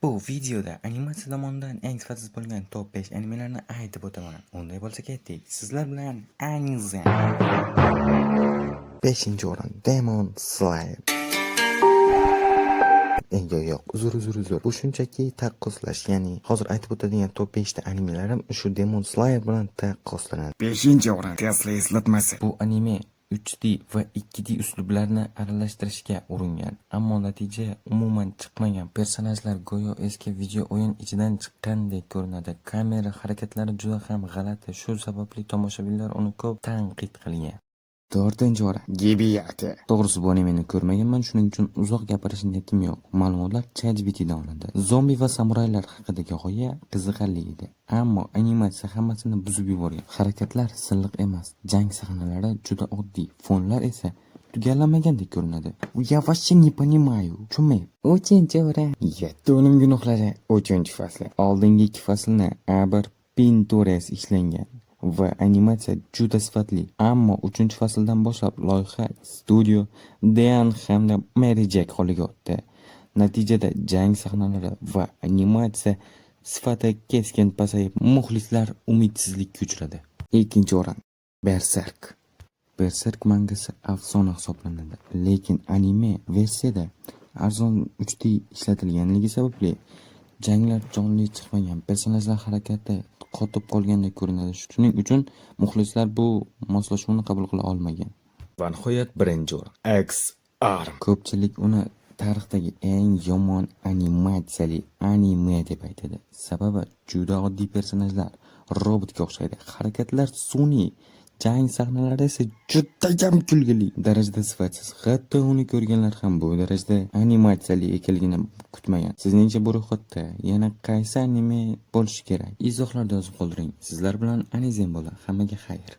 Bu videoda animatsiya tomonidan eng sifatsiz bo'lgan top 5 animelarni aytib o'taman. Unday bo'lsa ketdik. Sizlar bilan Anza. 5-o'rin Demon Slayer. Yo'q, uzr. Bu shunchaki taqqoslash, ya'ni hozir aytib o'tadigan top 5 ta animelarim shu Demon Slayer bilan taqqoslanadi. 5-o'rin Tesla eslatmasi. Bu anime 3D va 2D uslublarni aralashtirishga uringan, ammo natija umuman chiqmagan. Personajlar go'yo eski video o'yin ichidan chiqqandek ko'rinadi. Kamera harakatlari juda ham g'alati. Shu sababli tomoshabinlar uni ko'p tanqid qilgan. 4-o'rin Gibiyati. To'g'risi bu animeni ko'rmaganman, shuning uchun uzoq gapirish niyatim yo'q. Ma'lumotlar ChatGPTdan olindi. Zombi va samuraylar haqidagi g'oya qiziqarli edi, ammo animatsiya hammasini buzib yuborgan. Harakatlar silliq emas, jang sahnalari juda oddiy, fonlar esa tugallanmagandek ko'rinadi. Я вообще не понимаю. Chunmi? 3-o'rin Yetti o'lim gunohlari 3-fasli. Oldingi 2 faslni Aber Pintures ishlangan va animatsiya juda sifatli, ammo 3-fasldan boshlab loyiha studio Dean hamda Mary Jack qo'liga o'tdi. Natijada jang sahnalari va animatsiya sifati keskin pasayib, muxlislar umidsizlikka uchradi. 2-o'rin Berserk. Berserk mangasi afsona hisoblanadi, lekin anime versiyada arzon 3D ishlatilganligi sababli janglar jonli chiqmagan, personajlar harakati qotib qolgandek ko'rinadi. Shuning uchun muxlislar bu moslashuvni qabul qila olmagan. Va nihoyat 1-o'rin X-Arm. Ko'pchilik uni tarixdagi eng yomon animatsiyali anime deb aytadi. Sababi juda oddiy personajlar, robotga o'xshaydi. Harakatlar sun'iy, jang sahnalari esa juda ham kulgili darajada sifatsiz. Hatto uni ko'rganlar ham bu darajada animatsiyali ekanligini kutmagan. Sizningcha bu ro'yxatda yana qaysi anime bo'lishi kerak? Izohlarda yozib qoldiring. Sizlar bilan Anizen bo'ldi. Hammaga xayr.